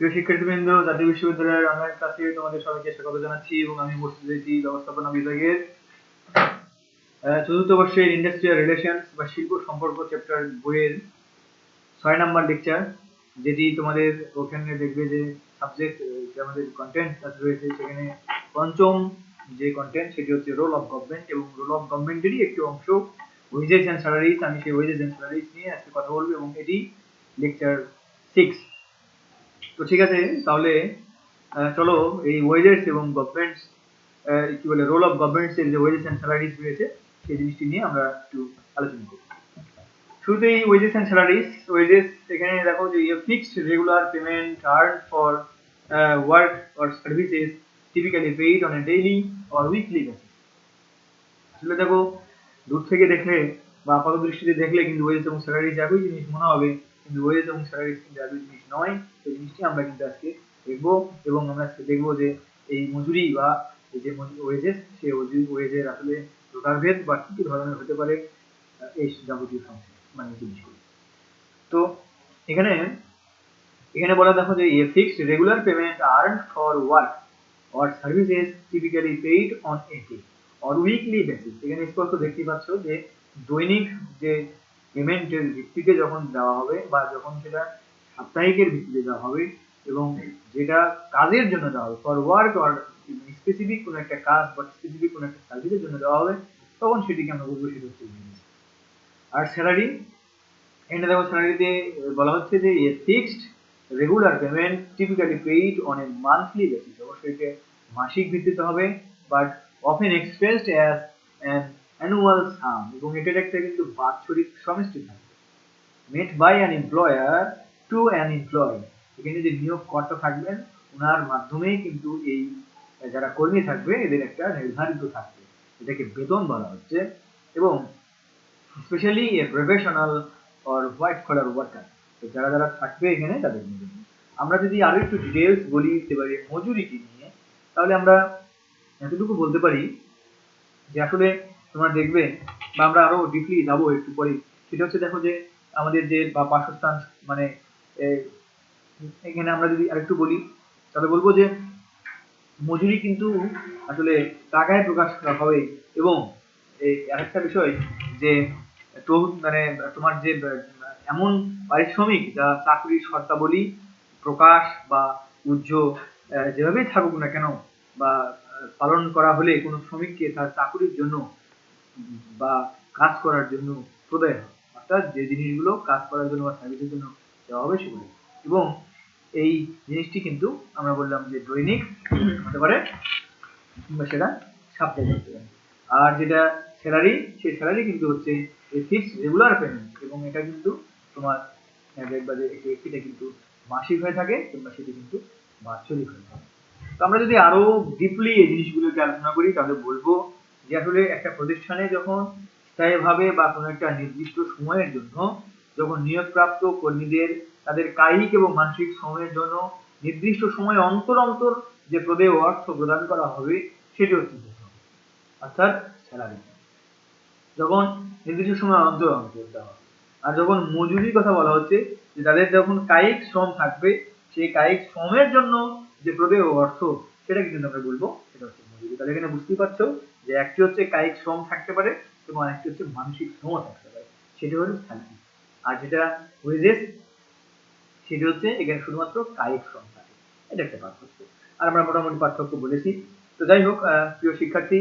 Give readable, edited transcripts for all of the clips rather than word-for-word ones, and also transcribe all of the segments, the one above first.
প্রিয় শিক্ষার্থীবৃন্দ, জাতীয় বিশ্ববিদ্যালয়ের অনলাইন ক্লাসে তোমাদের সবাইকে স্বাগত জানাচ্ছি এবং আমি উপস্থিত হয়েছি ব্যবস্থাপনা বিভাগের চতুর্থ বর্ষের ইন্ডাস্ট্রিয়াল রিলেশনস বা শিল্প সম্পর্ক চ্যাপ্টার বইয়ের 6 নম্বর লেকচার, যেটি তোমাদের ওখানে দেখবে যে সাবজেক্ট যে আমাদের কন্টেন্ট রয়েছে, সেখানে পঞ্চম যে কন্টেন্ট সেটি হচ্ছে রোল অফ গভর্নমেন্ট, এবং রোল অফ গভর্নমেন্টেরই একটি অংশ ওয়েজেস এন্ড স্যালারিজ। আমি সেই ওয়েজেস এন্ড স্যালারিজ নিয়ে আজকে কথা বলবো এবং এটি লেকচার 6। তো ঠিক আছে, তাহলে চলো এই ওয়েজেস এবং গভর্নমেন্টস কি বলে রোল অফ গভর্নমেন্টস এর যে ওয়েজেস এন্ড স্যালারিজ রয়েছে সেই জিনিসটি নিয়ে আমরা একটু আলোচনা করব। শুরুতেই ওয়েজেস এন্ড স্যালারিজ। ওয়েজেস এখানে দেখো যে fixed regular payment earn for work or services typically paid on A daily or weekly basis. আসলে দেখো, দূর থেকে দেখলে বা আপাত দৃষ্টিতে দেখলে কিন্তু ওয়েজেস এবং স্যালারিজ একই জিনিস মনে হবে, কিন্তু ওয়েজেস এবং স্যালারিজ কিন্তু একই জিনিস নয়। সেই জিনিসটি আমরা কিন্তু আজকে দেখবো, এবং আমরা আজকে দেখবো যে এই মজুরি বা এই যে ওয়েজেস, সেই ওয়েজের আসলে প্রকারভেদ বা কি কি ধরনের হতে পারে এই যাবতীয় মানে জিনিসগুলো। তো এখানে বলা দেখো যে fixed regular payment earn for work or services typically paid on a day or weekly basis. এখানে স্পষ্ট দেখতে পাচ্ছ যে দৈনিক যে পেমেন্টের ভিত্তিতে যখন দেওয়া হবে বা যখন সেটা সাপ্তাহিকের ভিত্তিতে দেওয়া হবে, এবং যেটা কাজের জন্য দেওয়া হবে ফর ওয়ার্ক অর স্পেসিফিক কোনো একটা কাজ বা স্পেসিফিক কোনো একটা সার্ভিসের জন্য দেওয়া হবে, তখন সেটিকে আমরা বলবো সেটা হচ্ছে ওয়েজেস। আর স্যালারি, এখানে দেখো স্যালারিতে বলা হচ্ছে যে fixed regular payment typically paid on a monthly basis. অবশ্যই এটা মাসিক ভিত্তিতে হবে, but often expressed as an annual sum, এবং এটার একটা কিন্তু বাৎসরিক সমষ্টি থাকবে। Made by an employer to an employee. এখানে যে নিয়োগকর্তা থাকবেন ওনার মাধ্যমেই কিন্তু এই যারা কর্মী থাকবে এদের একটা নির্ধারিত থাকবে, এটাকে বেতন বলা হচ্ছে। এবং specially a professional or white collar worker, তো যারা যারা থাকবে এখানে তাদের জন্য। আমরা যদি আরো একটু ডিটেলস বলি এবারে মজুরিকে নিয়ে, তাহলে আমরা এতটুকু বলতে পারি যে আসলে তোমরা দেখবে বা আমরা আরো ডিপলি যাবো একটু পরে, সেটা হচ্ছে দেখো যে আমাদের যে বা বাসস্থান মানে এখানে আমরা যদি আরেকটু বলি তাহলে বলবো যে মজুরি কিন্তু আসলে টাকায় প্রকাশ করা হবে। এবং এই আরেকটা বিষয় যে মানে তোমার যে এমন পারিশ্রমিক যা চাকরির শর্তাবলী প্রকাশ বা উদ্যোগ যেভাবেই থাকুক না কেন বা পালন করা হলে কোনো শ্রমিককে তার চাকরির জন্য বা কাজ করার জন্য প্রদায় হয়, অর্থাৎ যে জিনিসগুলো কাজ করার জন্য বা সার্ভিসের জন্য দেওয়া হবে সেগুলো। এবং এই জিনিসটি কিন্তু আমরা বললাম যে দৈনিক হতে পারে কিংবা সেটা সাপ্তাহিক হতে পারে। আর যেটা স্যালারি, সেই স্যালারি কিন্তু হচ্ছে ফিক্সড রেগুলার পেমেন্ট, এবং এটা কিন্তু তোমার দেখবা যে এটা কিন্তু মাসিক হয়ে থাকে কিংবা সেটি কিন্তু বাৎসরিক হয়ে থাকে। তো আমরা যদি আরো ডিপলি এই জিনিসগুলোকে আলোচনা করি তাহলে বলবো যে আসলে একটা প্রতিষ্ঠানে যখন স্থায়ীভাবে বা কোনো একটা নির্দিষ্ট সময়ের জন্য যখন নিয়োগপ্রাপ্ত কর্মীদের তাদের কায়িক এবং মানসিক শ্রমের জন্য নির্দিষ্ট সময় অন্তর অন্তর যে প্রদেয় অর্থ প্রদান করা হবে সেটি হচ্ছে বেতন, অর্থাৎ স্যালারি। যখন নির্দিষ্ট সময় অন্তর অন্তর দেওয়া হবে। আর যখন মজুরির কথা বলা হচ্ছে যে তাদের যখন কায়িক শ্রম থাকবে, সেই কায়িক শ্রমের জন্য যে প্রদেয় অর্থ সেটা কিন্তু আমরা বলবো সেটা হচ্ছে মজুরি। তাহলে এখানে বুঝতেই পারছো যে একটি হচ্ছে কায়িক শ্রম থাকতে পারে এবং আরেকটি হচ্ছে মানসিক শ্রমও থাকতে পারে, সেটা হলো স্যালারি। আর যেটা ওয়েজেস সেটি হচ্ছে এখানে শুধুমাত্র কায়িক শ্রম থাকে, এটা একটা পার্থক্য। আর আমরা মোটামুটি পার্থক্য বলেছি। তো যাই হোক, প্রিয় শিক্ষার্থী,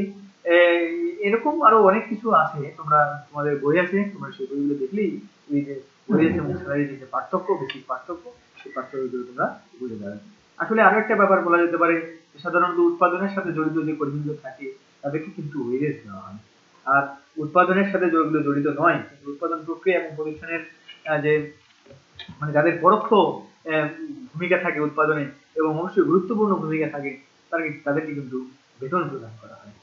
এরকম আরো অনেক কিছু আছে, তোমরা তোমাদের বই আছে, তোমরা সেই বইগুলো দেখলেই এই যে ওয়েজেস এবং স্যালারির যে পার্থক্য, বেসিক পার্থক্য, সেই পার্থক্যগুলো তোমরা বুঝে যাবে। আসলে আরো একটা ব্যাপার বলা যেতে পারে, সাধারণত উৎপাদনের সাথে জড়িত যে কর্মীগুলো থাকে তাদেরকে কিন্তু ওয়েজেস দেওয়া হয়। আর উৎপাদনের সাথে যেগুলো জড়িত নয়, উৎপাদন প্রক্রিয়া এবং প্রতিষ্ঠানের যে মানে যাদের পরোক্ষ ভূমিকা থাকে উৎপাদনে এবং অবশ্যই গুরুত্বপূর্ণ ভূমিকা থাকে, তাদেরকে কিন্তু বেতন প্রদান করা হয়।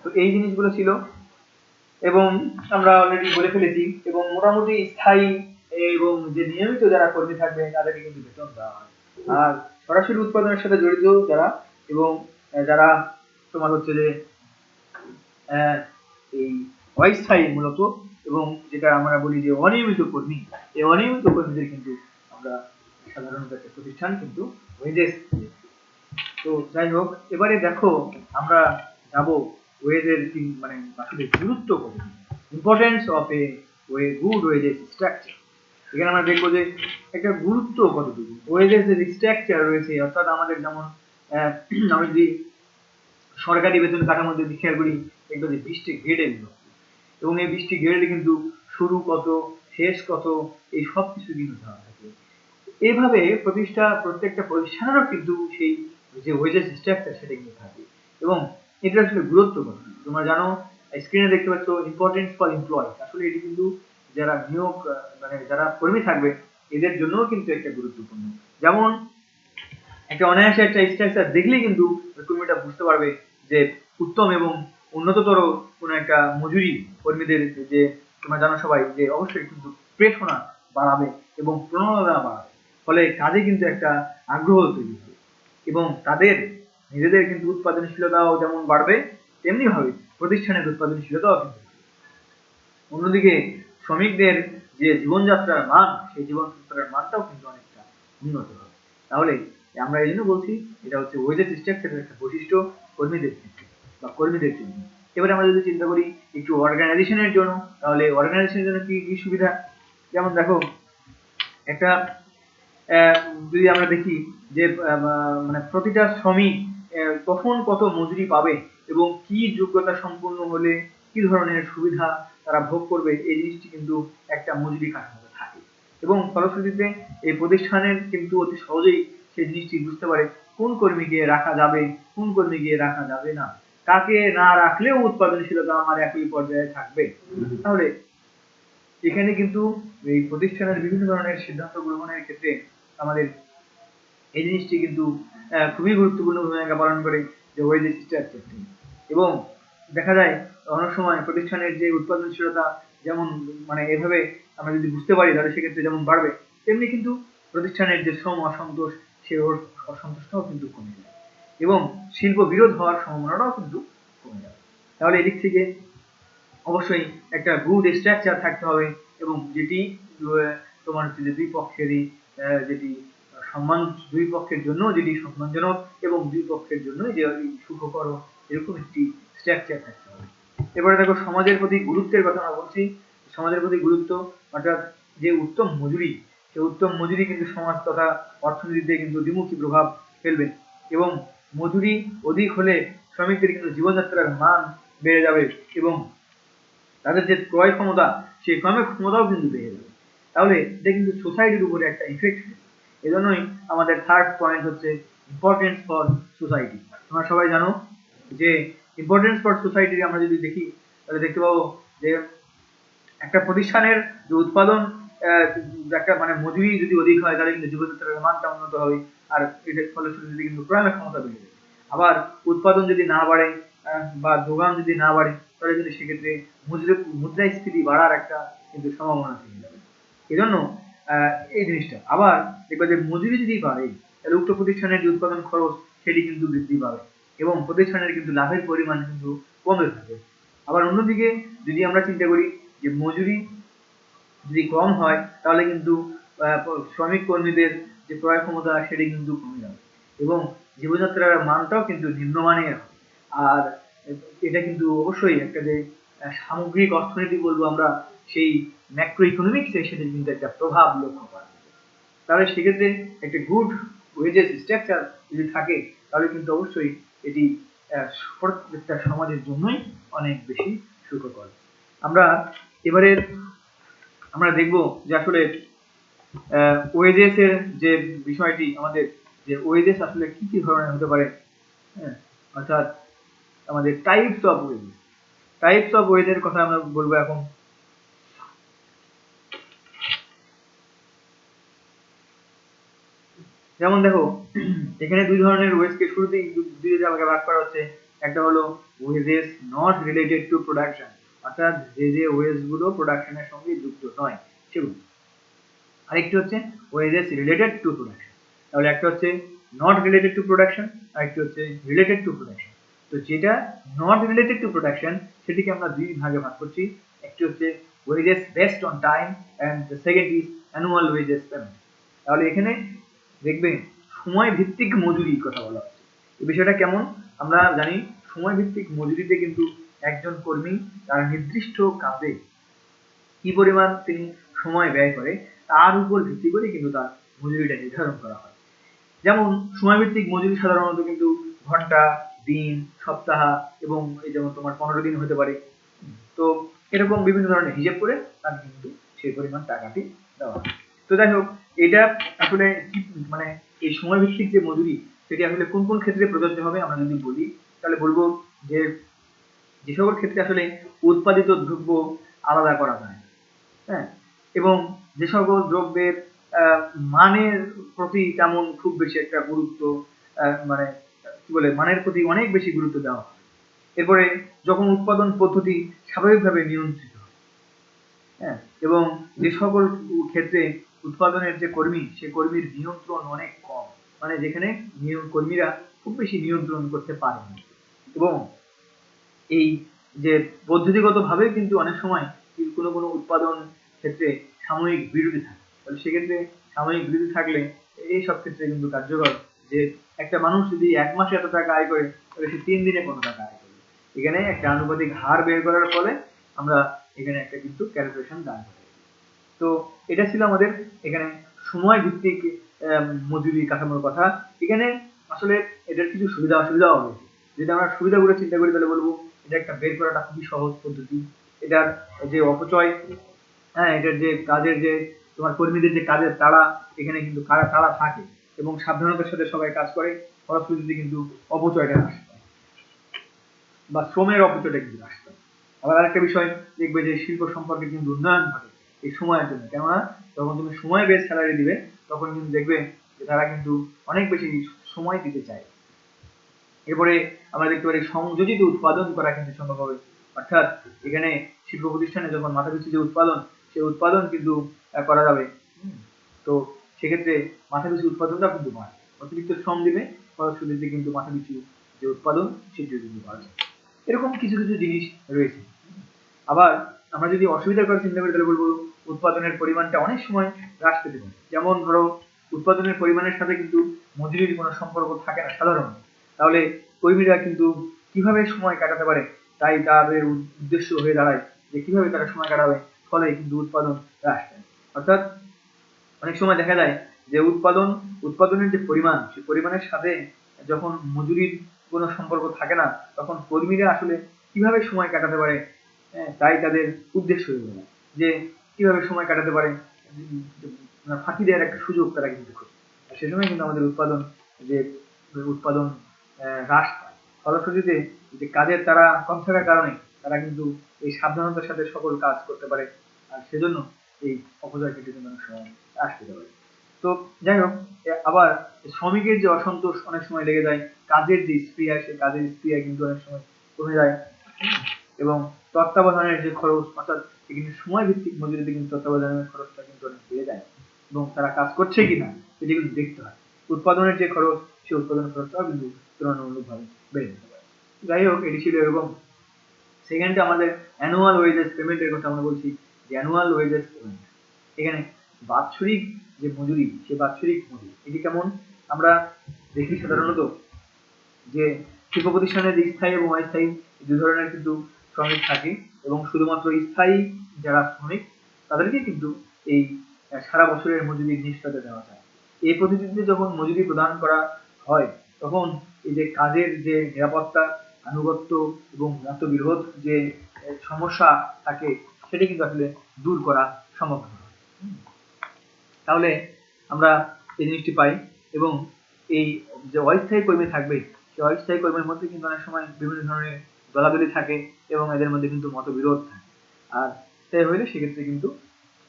তো এই জিনিসগুলো ছিল, এবং আমরা অলরেডি বলে ফেলেছি। এবং মোটামুটি স্থায়ী এবং যে নিয়মিত যারা কর্মী থাকবে তাদেরকে কিন্তু বেতন দেওয়া হয়। আর সরাসরি উৎপাদনের সাথে জড়িত যারা এবং যারা তোমার হচ্ছে যে এই অস্থায়ী মূলত, এবং যেটা আমরা বলি যে অনিয়মিত কর্মী, এই অনিয়মিত কর্মীদের কিন্তু আমরা সাধারণত একটা প্রতিষ্ঠান কিন্তু ওয়েজেস। তো যাই হোক, এবারে দেখো আমরা যাব ওয়েজের মানে আসলে গুরুত্ব কত, importance of a good wages structure. এখানে আমরা দেখবো যে একটা গুরুত্ব কতটুকু ওয়েজের যে স্ট্রাকচার রয়েছে, অর্থাৎ আমাদের যেমন আমরা যদি সরকারি বেতন কাঠামোর যদি খেয়াল করি, দেখবো যে 20টি গ্রেডে বিভক্ত, এবং এই 20টি গ্রেডে কিন্তু শুরু কত শেষ কত এই সব কিছু কিন্তু দেওয়া থাকে। এইভাবে প্রত্যেকটা প্রতিষ্ঠানেরও কিন্তু সেই যে ওয়েজেস স্ট্রাকচার সেটা কিন্তু থাকে, এবং এটা আসলে গুরুত্ব কত তোমরা জানো, স্ক্রিনে দেখতে পাচ্ছ ইম্পর্টেন্স ফর এমপ্লয়। আসলে এটি কিন্তু যারা নিয়োগ মানে যারা কর্মী থাকবে এদের জন্যও কিন্তু একটা গুরুত্বপূর্ণ। যেমন একটা অনায়াসে একটা স্ট্রাকচার দেখলেই কিন্তু কর্মীটা বুঝতে পারবে যে উত্তম এবং উন্নততর কোনো একটা মজুরি কর্মীদের, যে তোমরা জানো সবাই যে অবশ্যই কিন্তু প্রেরণা বাড়াবে এবং প্রণোদনা বাড়াবে, ফলে কাজে কিন্তু একটা আগ্রহ তৈরি হবে এবং তাদের নিজেদের কিন্তু উৎপাদনশীলতাও যেমন বাড়বে, তেমনি ভাবে প্রতিষ্ঠানের উৎপাদনশীলতাও কিন্তু। অন্যদিকে শ্রমিকদের যে জীবনযাত্রার মান, সেই জীবনযাত্রার মানটাও কিন্তু অনেকটা উন্নত হবে। তাহলে আমরা এই জন্য বলছি এটা হচ্ছে ওয়েজেস স্ট্রাকচারের একটা বৈশিষ্ট্য কর্মীদের ক্ষেত্রে বা কর্মীদের জন্য। এবারে আমরা যদি চিন্তা করি একটু অর্গানাইজেশনের জন্য, তাহলে অর্গানাইজেশনের জন্য কি কি সুবিধা। যেমন দেখো একটা যদি আমরা দেখি যে মানে প্রতিটা শ্রমিক কখন কত মজুরি পাবে এবং কি যোগ্যতা সম্পন্ন হলে কি ধরনের সুবিধা তারা ভোগ করবে, এই জিনিসটি কিন্তু একটা মজুরি কাঠামোতে থাকে, এবং ফলশ্রুতিতে এই প্রতিষ্ঠানের কিন্তু অতি সহজেই সেই জিনিসটি বুঝতে পারে কোন কর্মীকে রাখা যাবে, কোন কর্মীকে রাখা যাবে না, কাকে না রাখলেও উৎপাদনশীলতা আমার একই পর্যায়ে থাকবে। তাহলে এখানে কিন্তু এই প্রতিষ্ঠানের বিভিন্ন ধরনের সিদ্ধান্ত গ্রহণের ক্ষেত্রে আমাদের এই জিনিসটি কিন্তু খুবই গুরুত্বপূর্ণ ভূমিকা পালন করে যে ওয়েজেস স্ট্রাকচারটি। এবং দেখা যায় অনেক সময় প্রতিষ্ঠানের যে উৎপাদনশীলতা যেমন মানে এভাবে আমরা যদি বুঝতে পারি, তাহলে সেক্ষেত্রে যেমন বাড়বে, তেমনি কিন্তু প্রতিষ্ঠানের যে শ্রম অসন্তোষ, সেই অসন্তোষটাও কিন্তু কমে যায় এবং শিল্প বিরোধ হওয়ার সম্ভাবনাটাও কিন্তু কমে যাবে। তাহলে এদিক থেকে অবশ্যই একটা গুড স্ট্রাকচার থাকতে হবে, এবং যেটি তোমার হচ্ছে যে দুই পক্ষেরই যেটি সম্মান, দুই পক্ষের জন্য যেটি সম্মানজনক এবং দুই পক্ষের জন্য যে সুখকর, এরকম একটি স্ট্রাকচার থাকতে হবে। এবারে দেখো সমাজের প্রতি গুরুত্বের কথা আমরা বলছি। সমাজের প্রতি গুরুত্ব অর্থাৎ যে উত্তম মজুরি, সেই উত্তম মজুরি কিন্তু সমাজ তথা অর্থনীতিতে কিন্তু দ্বিমুখী প্রভাব ফেলবে, এবং মজুরি অধিক হলে শ্রমিকদের কিন্তু জীবনযাত্রার মান বেড়ে যাবে এবং তাদের যে ক্রয় ক্ষমতা, সেই ক্রয় ক্ষমতাও কিন্তু বেড়ে যাবে। তাহলে এটা কিন্তু সোসাইটির উপরে একটা ইফেক্ট ফেলবে। এজন্যই আমাদের থার্ড পয়েন্ট হচ্ছে ইম্পর্টেন্স ফর সোসাইটি। তোমরা সবাই জানো যে ইম্পর্টেন্স ফর সোসাইটি আমরা যদি দেখি, তাহলে দেখতে পাবো যে একটা প্রতিষ্ঠানের যে উৎপাদন একটা মানে মজুরি যদি অধিক হয়, তাহলে কিন্তু জীবনযাত্রার মানটা উন্নত হবে, আর এটার ফলশ্রুতিতে কিন্তু ক্রয় ক্ষমতা বেড়ে যাবে। আবার উৎপাদন যদি না বাড়ে বা যোগান যদি না বাড়ে, তাহলে কিন্তু সেক্ষেত্রে মুদ্রাস্ফীতি বাড়ার একটা কিন্তু সম্ভাবনা থেকে যাবে। এজন্য এই জিনিসটা আবার দেখবা যে মজুরি যদি বাড়ে, তাহলে উক্ত প্রতিষ্ঠানের যে উৎপাদন খরচ সেটি কিন্তু বৃদ্ধি পাবে এবং প্রতিষ্ঠানের কিন্তু লাভের পরিমাণ কিন্তু কমে থাকবে। আবার অন্যদিকে যদি আমরা চিন্তা করি যে মজুরি যদি কম হয়, তাহলে কিন্তু শ্রমিক কর্মীদের যে ক্রয় ক্ষমতা সেটি কিন্তু কমে যাবে এবং জীবনযাত্রার মানটাও কিন্তু নিম্নমানের হবে। আর এটা কিন্তু অবশ্যই একটা যে সামগ্রিক অর্থনীতি বলবো আমরা, সেই ম্যাক্রো ইকোনমিক্সে সেটা কিন্তু একটা প্রভাব লক্ষ্য করা যাবে। তাহলে সেক্ষেত্রে একটা গুড ওয়েজেস স্ট্রাকচার যদি থাকে, তাহলে কিন্তু অবশ্যই এটি প্রত্যেকটা সমাজের জন্যই অনেক বেশি সুখকর। এবারে আমরা দেখব যে আসলে ওয়েজেস এর যে বিষয়টি, আমাদের যে ওয়েজেস আসলে কি কি ধরনের হতে পারে, হ্যাঁ, অর্থাৎ আমাদের টাইপস অফ ওয়েজের কথা আমরা বলবো এখন। যেমন দেখো এখানে দুই ধরনের ওয়েজকে শুরুতেই দুই ভাগে ভাগ করা হচ্ছে। একটা হলো wages not related to production, অর্থাৎ যে ওয়েজ গুলো প্রোডাকশনের সঙ্গে যুক্ত নয় সেগুলো। আরেকটি হচ্ছে ওয়েজেস রিলেটেড টু প্রোডাকশন। তাহলে একটা হচ্ছে নট রিলেটেড টু প্রোডাকশন, আরেকটি হচ্ছে রিলেটেড টু প্রোডাকশন। তো যেটা নট রিলেটেড টু প্রোডাকশন সেটিকে আমরা দুই ভাগে ভাগ করছি। একটি হচ্ছে wages based on time, and the second is annual wages payment. তাহলে এখানে দেখবে সময় ভিত্তিক মজুরির কথা বলা হচ্ছে। এই বিষয়টা কেমন আমরা জানি, সময় ভিত্তিক মজুরিতে কিন্তু একজন কর্মী তার নির্দিষ্ট কাজে কি পরিমাণ তিনি সময় ব্যয় করে তার উপর ভিত্তি করে কিন্তু তার মজুরিটা নির্ধারণ করা হয়। যেমন সময়ভিত্তিক মজুরি সাধারণত কিন্তু ঘন্টা, দিন, সপ্তাহ এবং এই যেমন তোমার 15 দিন হতে পারে। তো এরকম বিভিন্ন ধরনের হিসেব করে তাকে কিন্তু সেই পরিমাণ টাকাটি দেওয়া হয়। তো যাই হোক, এটা আসলে কি মানে এই সময়ভিত্তিক যে মজুরি সেটি আসলে কোন কোন ক্ষেত্রে প্রযোজ্য হবে আমরা যদি বলি, তাহলে বলবো যে যে সকল ক্ষেত্রে আসলে উৎপাদিত দ্রব্য আলাদা করা যায়, হ্যাঁ, এবং যে সকল দ্রব্যের মানের প্রতি তেমন খুব বেশি একটা গুরুত্ব মানে কি বলে মানের প্রতি অনেক বেশি গুরুত্ব দেওয়া হয়। এরপরে যখন উৎপাদন পদ্ধতি স্বাভাবিকভাবে নিয়ন্ত্রিত হয়, হ্যাঁ, এবং যে সকল ক্ষেত্রে উৎপাদনের যে কর্মী সে কর্মীর নিয়ন্ত্রণ অনেক কম, মানে যেখানে কর্মীরা খুব বেশি নিয়ন্ত্রণ করতে পারে না, এবং এই যে পদ্ধতিগত ভাবে কিন্তু অনেক সময় কোনো কোনো উৎপাদন ক্ষেত্রে সাময়িক বিরতি থাকে, তাহলে সেক্ষেত্রে সাময়িক বিরতি থাকলে এই সব ক্ষেত্রে কিন্তু কার্যকর যে একটা মানুষ যদি 1 মাসে এত টাকা আয় করে তাহলে সে 3 দিনে কত টাকা আয় করবে, এখানে একটা আনুপাতিক হার বের করার ফলে আমরা এখানে একটা কিন্তু ক্যালকুলেশন দান করি। তো এটা ছিল আমাদের এখানে সময় ভিত্তিক মজুরি কাঠামোর কথা। এখানে আসলে এটার কিছু সুবিধা অসুবিধাও রয়েছে। যদি আমরা সুবিধাগুলো চিন্তা করি তাহলে বলবো এটা একটা বের করাটা খুবই সহজ পদ্ধতি। এটার যে অপচয়, হ্যাঁ, এটার যে কাজের যে তোমার কর্মীদের যে কাজের তাড়া, এখানে কিন্তু তাড়া থাকে এবং সাবধানতার সাথে সবাই কাজ করে, ফলশ্রুতিতে কিন্তু অপচয়টা হ্রাস পায় বা শ্রমের অপচয়টা কিন্তু হ্রাস পায়। আবার আরেকটা বিষয় দেখবে যে শিল্প সম্পর্কে কিন্তু উন্নয়ন ঘটে এই সময়ের জন্য, কেননা যখন তুমি সময় বেস স্যালারি দিবে তখন কিন্তু দেখবে যে তারা কিন্তু অনেক বেশি সময় দিতে চায়। এরপরে আমরা দেখতে পারি সংযোজিত উৎপাদন করা কিন্তু সম্ভব হবে, অর্থাৎ এখানে শিল্প প্রতিষ্ঠানে যখন মাথাপিছু যে উৎপাদন সেই উৎপাদন কিন্তু করা যাবে। তো সেক্ষেত্রে মাথাপিছু উৎপাদনটা কিন্তু বাড়ে, অতিরিক্ত শ্রম দিবে, ফলশ্রুতিতে কিন্তু মাথাপিছু যে উৎপাদন সেটিও কিন্তু বাড়বে। এরকম কিছু কিছু জিনিস রয়েছে। আবার আমরা যদি অসুবিধার কথা চিন্তা করি তাহলে বলবো উৎপাদনের পরিমাণটা অনেক সময় হ্রাস পেতে পারে। যেমন ধরো উৎপাদনের পরিমাণের সাথে কিন্তু মজুরির কোনো সম্পর্ক থাকে না সাধারণত, তাহলে কর্মীরা কিন্তু কিভাবে সময় কাটাতে পারে তাই তাদের উদ্দেশ্য হয়ে দাঁড়ায় যে কিভাবে তারা সময় কাটাবে, ফলে কিন্তু উৎপাদন হ্রাস পায়। অর্থাৎ অনেক সময় দেখা যায় যে উৎপাদনের যে পরিমাণ সেই পরিমাণের সাথে যখন মজুরির কোনো সম্পর্ক থাকে না তখন কর্মীরা আসলে কিভাবে সময় কাটাতে পারে, তাই তাদের উদ্দেশ্য হয়ে যায় যে কিভাবে সময় কাটাতে পারে, ফাঁকি দেওয়ার একটা সুযোগ তারা কিন্তু খোঁজে। সে সময় কিন্তু আমাদের উৎপাদন হ্রাস পায়, ফলশ্রুতিতে যে কাজের তারা কম থাকার কারণে তারা কিন্তু এই সাবধানতার সাথে সকল কাজ করতে পারে, আর সেজন্য এই অপচয় কিন্তু অনেক সময় হ্রাস পেতে পারে। তো যাই হোক, আবার শ্রমিকের যে অসন্তোষ অনেক সময় লেগে যায়, কাজের যে স্পৃহা সেই কাজের স্পৃহা কিন্তু অনেক সময় কমে যায়, এবং তত্ত্বাবধানের যে খরচ, অর্থাৎ এখানে সময় ভিত্তিক মজুরিতে কিন্তু তত্ত্বাবধানের খরচটা কিন্তু অনেক বেড়ে যায়, এবং তারা কাজ করছে কিনা সেটি কিন্তু দেখতে হয়। উৎপাদনের যে খরচ সেই উৎপাদনের খরচটাও কিন্তু তুলনামূলকভাবে বেড়ে যেতে পারে। যাই হোক, এটি ছিল এরকম। সেকেন্ডে আমাদের অ্যানুয়াল ওয়েজেস পেমেন্টের কথা আমরা বলছি, যে অ্যানুয়াল ওয়েজেস পেমেন্ট এখানে বাৎসরিক যে মজুরি সেই বাৎসরিক মজুরি এটি কেমন আমরা দেখি সাধারণত যে শিল্প প্রতিষ্ঠানে যে স্থায়ী এবং অস্থায়ী দুই ধরনের কিন্তু শ্রমিক থাকে, এবং শুধুমাত্র স্থায়ী যারা শ্রমিক তাদেরকে কিন্তু এই সারা বছরের মজুরি নিশ্চয়তা দেওয়া যায়। এই পদ্ধতিতে যখন মজুরি প্রদান করা হয় তখন এই যে কাজের যে নিরাপত্তা, আনুগত্য এবং মতবিরোধ যে সমস্যা থাকে সেটা কিন্তু আসলে দূর করা সম্ভব হয়। তাহলে আমরা এই জিনিসটি পাই, এবং এই যে অস্থায়ী কর্মী থাকবে সেই অস্থায়ী কর্মীর মধ্যে কিন্তু অনেক সময় বিভিন্ন ধরনের দলাদলি থাকে এবং এদের মধ্যে কিন্তু মতবিরোধ থাকে, আর তাই হইলে সেক্ষেত্রে কিন্তু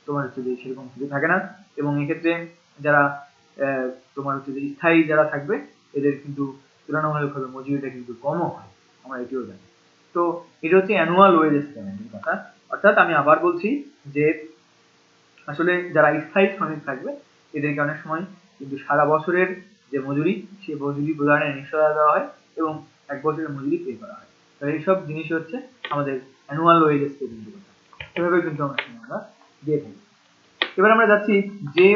তোমার হচ্ছে যে সেরকম কিছু থাকে না, এবং এক্ষেত্রে যারা তোমার হচ্ছে যে স্থায়ী যারা থাকবে এদের কিন্তু তুলনামূলকভাবে মজুরিটা কিন্তু কমও হয়, আমরা এটিও জানি। তো এটা হচ্ছে অ্যানুয়াল ওয়েজেস পেমেন্টের কথা। অর্থাৎ আমি আবার বলছি যে আসলে যারা স্থায়ী শ্রমিক থাকবে এদেরকে অনেক সময় কিন্তু সারা বছরের যে মজুরি সেই মজুরি প্রদানের নিশ্চয়তা দেওয়া হয় এবং 1 বছরের মজুরি পে করা হয়। তো এইসব জিনিস হচ্ছে আমাদের অ্যানুয়াল ওয়েজেস পেমেন্টের কথা। এভাবে কিন্তু আমরা দিয়ে থাকি। এবার আমরা যাচ্ছি যে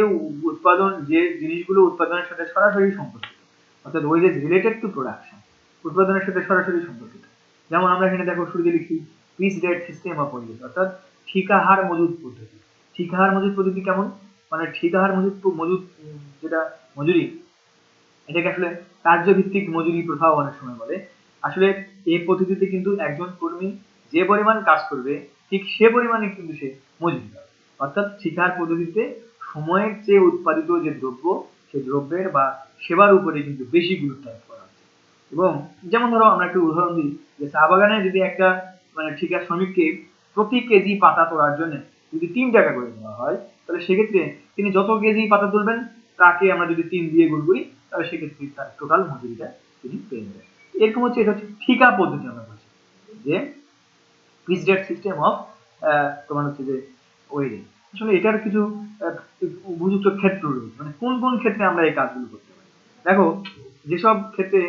উৎপাদন, যে জিনিসগুলো উৎপাদনের সাথে সরাসরি সম্পর্কিত, অর্থাৎ ওয়েজেস রিলেটেড টু প্রোডাকশন, উৎপাদনের সাথে সরাসরি সম্পর্কিত। যেমন আমরা এখানে দেখো শুরুতে লিখি piece rate system of wages, অর্থাৎ ঠিকাহার মজুদ পদ্ধতি। ঠিকাহার মজুদ পদ্ধতি কেমন, মানে ঠিকাহার মজুদ যেটা মজুরি, এটাকে আসলে কার্যভিত্তিক মজুরি প্রথাও অনেক সময় বলে। আসলে এই পদ্ধতিতে কিন্তু একজন কর্মী যে পরিমাণ কাজ করবে ঠিক সে পরিমাণে কিন্তু সে মজুরি পাবে। অর্থাৎ ঠিকাহার পদ্ধতিতে সময়ের চেয়ে উৎপাদিত যে দ্রব্য, সেই দ্রব্যের বা সেবার উপরে কিন্তু বেশি গুরুত্ব আরোপ করা হচ্ছে। এবং যেমন ধরো আমরা একটু উদাহরণ দিই, যে চা বাগানে যদি একটা মানে ঠিকা শ্রমিককে প্রতি কেজি পাতা তোলার জন্য যদি 3 টাকা করে দেওয়া হয়, তাহলে সেক্ষেত্রে তিনি যত কেজি পাতা তুলবেন তাকে আমরা যদি 3 দিয়ে গুণ করি, তাহলে সেক্ষেত্রে তার টোটাল মজুরিটা তিনি পেয়ে যাবেন। এরকম হচ্ছে, এটা হচ্ছে ঠিকা পদ্ধতি আমরা বলছি, যে পিস রেট সিস্টেম অফ তোমার হচ্ছে যে ওয়েজেস। আসলে এটার কিছু উপযুক্ত ক্ষেত্র রয়েছে, মানে কোন কোন ক্ষেত্রে আমরা এই কাজগুলো করতে পারি। দেখো, যেসব ক্ষেত্রে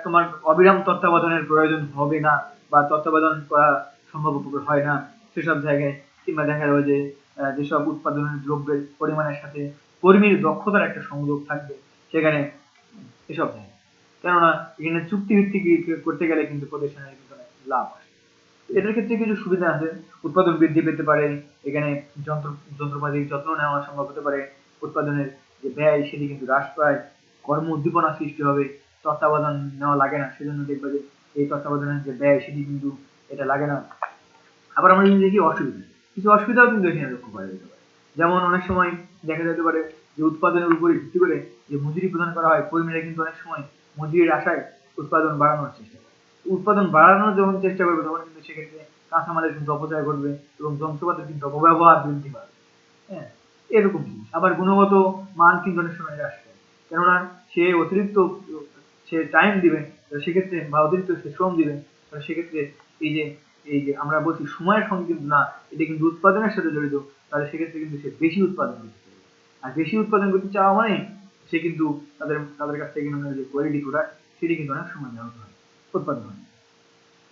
তোমার অবিরাম তত্ত্বাবধানের প্রয়োজন হবে না বা তত্ত্বাবধান করা সম্ভবপর হয় না, সেসব জায়গায়, কিংবা দেখা যাবে যে যেসব উৎপাদনের দ্রব্যের পরিমাণের সাথে কর্মীর দক্ষতার একটা সংযোগ থাকবে, সেখানে এসব জায়গায়, কেননা এখানে চুক্তিভিত্তিক করতে গেলে কিন্তু প্রতিষ্ঠানের কিন্তু অনেক লাভ আসে। এটার ক্ষেত্রে কিছু সুবিধা আছে, উৎপাদন বৃদ্ধি পেতে পারে, এখানে যন্ত্রপাতির যত্ন নেওয়া সম্ভব হতে পারে, উৎপাদনের যে ব্যয় সেটি কিন্তু হ্রাস পায়, কর্ম উদ্দীপনা সৃষ্টি হবে, তত্ত্বাবধান নেওয়া লাগে না, সেজন্য দেখবে যে এই তত্ত্বাবধানের যে ব্যয় সেটি কিন্তু এটা লাগে না। আবার আমরা যদি দেখি অসুবিধা, কিছু অসুবিধাও কিন্তু এখানে লক্ষ্য করা যেতে পারে। যেমন অনেক সময় দেখা যেতে পারে যে উৎপাদনের উপরে ভিত্তি করে যে মজুরি প্রদান করা হয়, কর্মীরা কিন্তু অনেক সময় মজুরির আশায় উৎপাদন বাড়ানোর চেষ্টা করে। উৎপাদন বাড়ানোর যখন চেষ্টা করবে তখন কিন্তু সেক্ষেত্রে কাঁচামালের কিন্তু অপচয় ঘটবে এবং যন্ত্রপাতির কিন্তু অপব্যবহার বৃদ্ধি পাবে। হ্যাঁ, এরকম জিনিস। আবার গুণগত মান কিন্তু অনেক সময় হ্রাস পায়, কেননা সে অতিরিক্ত সে টাইম দিবে, সেক্ষেত্রে বা অতিরিক্ত সে শ্রম দিবে, সেক্ষেত্রে এই যে আমরা বলছি সময়ের সঙ্গে কিন্তু না, এটা কিন্তু উৎপাদনের সাথে জড়িত, তাহলে সেক্ষেত্রে কিন্তু সে বেশি উৎপাদন করতে চাইবে। আর বেশি উৎপাদন করতে চাওয়া মানে সে কিন্তু তাদের কাছ থেকে কিন্তু যে কোয়ালিটি প্রোডাক্ট সেটি কিন্তু অনেক সময় ব্যাহত হয়, উৎপাদন হয়।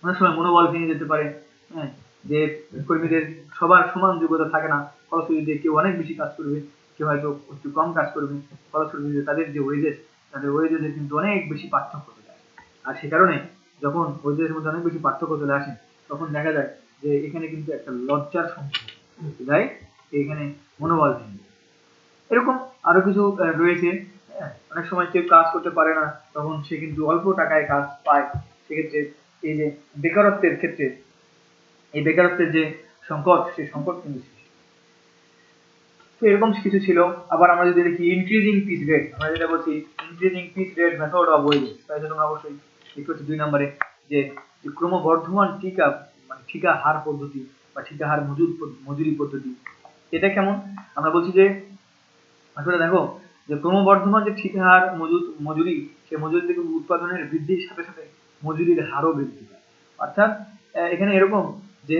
অনেক সময় মনোবল ভেঙে যেতে পারে। হ্যাঁ, যে কর্মীদের সবার সমান যোগ্যতা থাকে না, ফলশ্রুতিতে কেউ অনেক বেশি কাজ করবে, কেউ হয়তো একটু কম কাজ করবে, ফলশ্রুতিতে তাদের যে ওয়েজেস, তাদের ওয়েজেসের কিন্তু অনেক বেশি পার্থক্য চলে আসে। আর সে কারণে যখন ওয়েজেসের মধ্যে অনেক বেশি পার্থক্য চলে আসে, তখন দেখা যায় যে এখানে কিন্তু একটা লজ্জার সম্মুখীন হতে যায়, এখানে মনোবল ভেঙে যায়। এরকম আরো কিছু রয়েছে। অনেক সময় কেউ কাজ করতে পারে না, তখন সে কিন্তু অল্প টাকায় কাজ পায়, সেক্ষেত্রে এই যে বেকারত্বের ক্ষেত্রে, এই বেকারত্বের যে সংকট, সেই সংকট কিন্তু সৃষ্টি। তো এরকম কিছু ছিল। আবার আমরা যদি দেখি ইনক্রিজিং পিস রেট, আমরা যেটা বলছি increasing piece rate method of wages, তাই জন্য অবশ্যই দেখতে হচ্ছে 2 নম্বরে যে ক্রমবর্ধমান টিকা, মানে ঠিকা হার পদ্ধতি বা ঠিকা হার মজুরি পদ্ধতি। এটা কেমন, আমরা বলছি যে আসলে দেখো, যে ক্রমবর্ধমান যে ঠিকা হার মজুরি, সেই মজুরি থেকে উৎপাদনের বৃদ্ধির সাথে সাথে মজুরির হারও বৃদ্ধি পায়। অর্থাৎ এখানে এরকম যে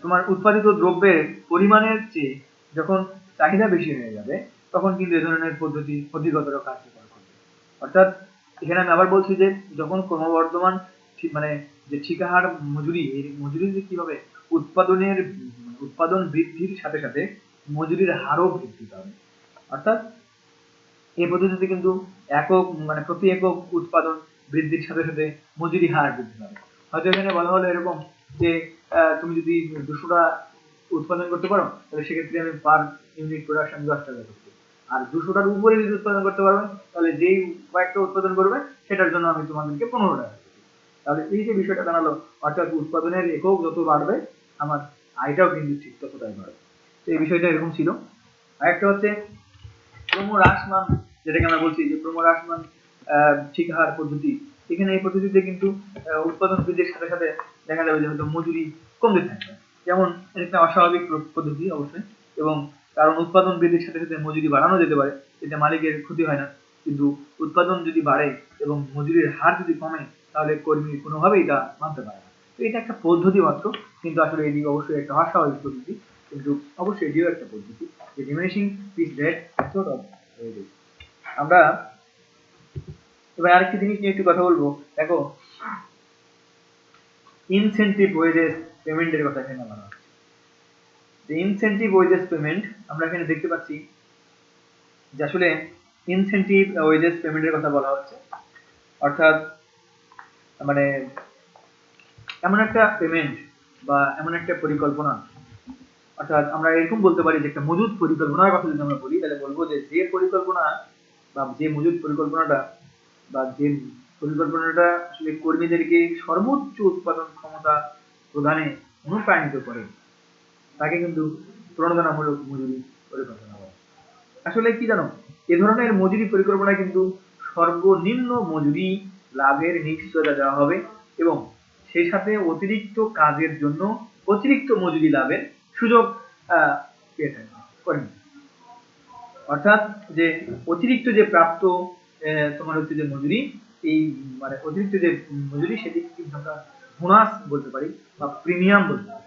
তোমার উৎপাদিত দ্রব্যের পরিমাণের চেয়ে যখন চাহিদা বেশি হয়ে যাবে, তখন কিন্তু এ ধরনের পদ্ধতি অধিকতর কার্যকর করবে। অর্থাৎ এখানে আমি আবার বলছি যে যখন ক্রমবর্ধমান মানে যে ঠিকা হার মজুরি, এই মজুরি যে কিভাবে উৎপাদন বৃদ্ধির সাথে সাথে মজুরির হারও বৃদ্ধি পাবে। অর্থাৎ এই পদ্ধতিতে কিন্তু একক মানে প্রতি একক উৎপাদন বৃদ্ধির সাথে সাথে মজুরি হার বৃদ্ধি পাবে। হয়তো এখানে বলা হলো এরকম যে তুমি যদি 200টা উৎপাদন করতে পারো, তাহলে সেক্ষেত্রে আমি পার ইউনিট প্রোডাকশন 10 টাকা করতে, আর 200টার উপরে যদি উৎপাদন করতে পারবে, তাহলে যেই কয়েকটা উৎপাদন করবে সেটার জন্য আমি তোমাদেরকে 15 টাকা দেব। তাহলে এই যে বিষয়টা দাঁড়ালো, অর্থাৎ উৎপাদনের একক যত বাড়বে আমার আয়টাও কিন্তু ঠিক ততটাই বাড়বে। তো এই বিষয়টা এরকম ছিল। আরেকটা হচ্ছে ক্রমহ্রাসমান, যেটাকে আমরা বলছি যে ক্রমহ্রাসমান ঠিকা হার পদ্ধতি। এখানে এই পদ্ধতিতে কিন্তু উৎপাদন বৃদ্ধির সাথে সাথে দেখা যাবে যে হয়তো মজুরি কমতে থাকবে। যেমন এটা একটা অস্বাভাবিক পদ্ধতি অবশ্যই, এবং কারণ উৎপাদন বৃদ্ধির সাথে সাথে মজুরি বাড়ানো যেতে পারে, এতে মালিকের ক্ষতি হয় না। কিন্তু উৎপাদন যদি বাড়ে এবং মজুরির হার যদি কমে, তাহলে কর্মী কোনোভাবেই এটা মানতে পারে না। তো এটা একটা পদ্ধতি মাত্র, কিন্তু আসলে এটি অবশ্যই একটা অস্বাভাবিক পদ্ধতি, কিন্তু অবশ্যই এটিও একটা পদ্ধতি, যে diminishing piece rate method of wages. আমরা এবার আরেকটি জিনিস নিয়ে একটু কথা বলবো। দেখো, ইনসেনটিভ ওয়েজেস পেমেন্টের কথা এখানে বলা হচ্ছে। ইনসেন্টিভ ওয়েজেস পেমেন্ট আমরা এখানে দেখতে পাচ্ছি যে আসলে ইনসেন্টিভ ওয়েজেস পেমেন্টের কথা বলা হচ্ছে, অর্থাৎ মানে এমন একটা পেমেন্ট বা এমন একটা পরিকল্পনা, অর্থাৎ আমরা এরকম বলতে পারি যে একটা মজুদ পরিকল্পনার কথা যদি আমরা বলি তাহলে বলবো যে পরিকল্পনা বা যে মজুদ পরিকল্পনাটা বা যে পরিকল্পনাটা আসলে কর্মীদেরকে সর্বোচ্চ উৎপাদন ক্ষমতা প্রদানে অনুপ্রাণিত করে তাকে কিন্তু প্রণোদনামূলক মজুরি পরিকল্পনা বলে। আসলে কি জানো, এ ধরনের মজুরি পরিকল্পনায় কিন্তু সর্বনিম্ন মজুরি লাভের নিশ্চয়তা দেওয়া হবে এবং সেই সাথে অতিরিক্ত কাজের জন্য অতিরিক্ত মজুরি লাভের সুযোগ পেয়ে থাকবে কর্মী। অর্থাৎ যে অতিরিক্ত যে প্রাপ্ত তোমার হচ্ছে যে মজুরি, এই মানে অতিরিক্ত যে মজুরি সেটি কিন্তু আমরা বোনাস বলতে পারি বা প্রিমিয়াম বলতে পারি।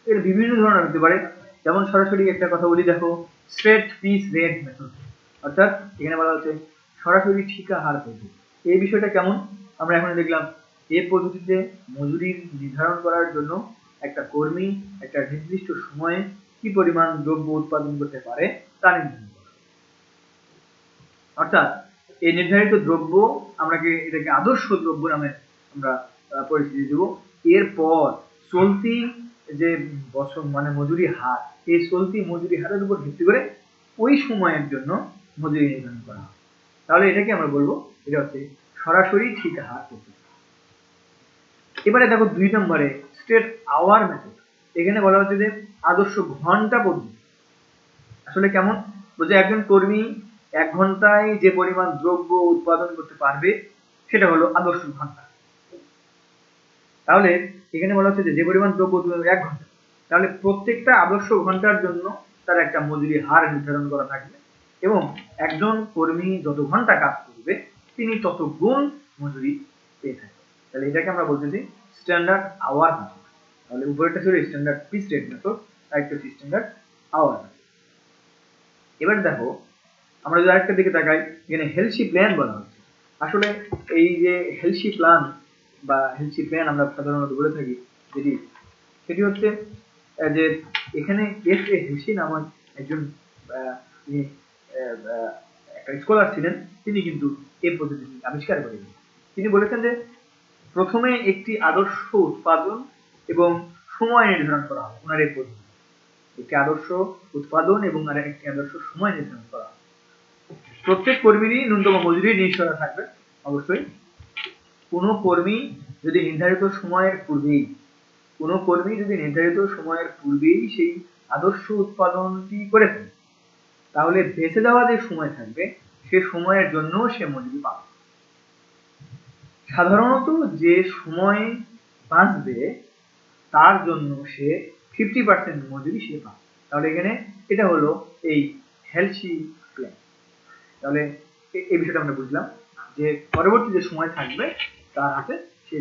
এর বিভিন্ন ধরনের হতে পারে, যেমন সরাসরি একটা কথা বলি, দেখো স্ট্রেট পিস রেট মেথড, অর্থাৎ এখানে বলা হচ্ছে সরাসরি ঠিকা হার পদ্ধতি। এই বিষয়টা কেমন আমরা এখন দেখলাম, এই পদ্ধতিতে মজুরি নির্ধারণ করার জন্য একটা কর্মী একটা নির্দিষ্ট সময়ে কি পরিমাণ দ্রব্য উৎপাদন করতে পারে তা নির্ধারণ করা, অর্থাৎ এই নির্ধারিত দ্রব্য আমরাকে এটাকে আদর্শ দ্রব্য নামে আমরা পরিচিতি দেব। এরপর চলতি যে বছর মানে মজুরি হার, এই চলতি মজুরি হারের উপর ভিত্তি করে ওই সময়ের জন্য মজুরি নির্ধারণ করা হয়। তাহলে এটাকে আমরা বলবো এটা হচ্ছে সরাসরি ঠিকা হার পদ্ধতি। এবারে দেখো 2 নম্বরে স্ট্রেট আওয়ার মেথড। এখানে বলা হচ্ছে যে আদর্শ ঘন্টা পদ্ধতি। আসলে কেমন, বলছে একজন কর্মী 1 ঘন্টায় যে পরিমাণ দ্রব্য উৎপাদন করতে পারবে সেটা হলো আদর্শ ঘন্টা। তাহলে এখানে বলা হচ্ছে যে পরিমাণ দ্রব্য উৎপাদন 1 ঘন্টা, তাহলে প্রত্যেকটা আদর্শ ঘন্টার জন্য তার একটা মজুরি হার নির্ধারণ করা থাকবে এবং একজন কর্মী যত ঘন্টা কাজ করবে তিনি তত গুণ মজুরি পেয়ে থাকবে। তাহলে এটাকে আমরা বলতেছি স্ট্যান্ডার্ড আওয়ার মেথড। তাহলে উপরেরটা ছিল স্ট্যান্ডার্ড পিস রেট মেথড, আর একটা স্ট্যান্ডার্ড আওয়ার মেথড। এবার দেখো আমরা যদি আরেকটা দিকে তাকাই, এখানে হেলসি প্ল্যান বলা হচ্ছে। আসলে এই যে হেলসি প্ল্যান বা হেলসি প্ল্যান আমরা সাধারণত বলে থাকি যেটি, সেটি হচ্ছে যে এখানে এস এ হেলসি নামক একজন একটা স্কলার ছিলেন, তিনি কিন্তু এই পদ্ধতিটি আবিষ্কার করেছেন। তিনি বলেছেন যে প্রথমে একটি আদর্শ উৎপাদন এবং সময় নির্ধারণ করা হবে। ওনার এই পদ্ধতি একটি আদর্শ উৎপাদন এবং আর একটি আদর্শ সময় নির্ধারণ করা হবে। প্রত্যেক কর্মীরই ন্যূনতম মজুরি নিশ্চয়তা থাকবে। অবশ্যই কোনো কর্মী যদি নির্ধারিত সময়ের পূর্বেই সেই আদর্শ উৎপাদনটি করে ফেলে, তাহলে বেঁচে যাওয়া যে সময় থাকবে সে সময়ের জন্য সে মজুরি পাবে। সাধারণত যে সময় বাঁচবে তার জন্য সে 50% মজুরি সে পাবে। তাহলে এখানে এটা হলো এই হেলসি প্ল্যান। তাহলে এই বিষয়টা আমরা বুঝলাম যে পরবর্তী যে সময় থাকবে তার হাতে সে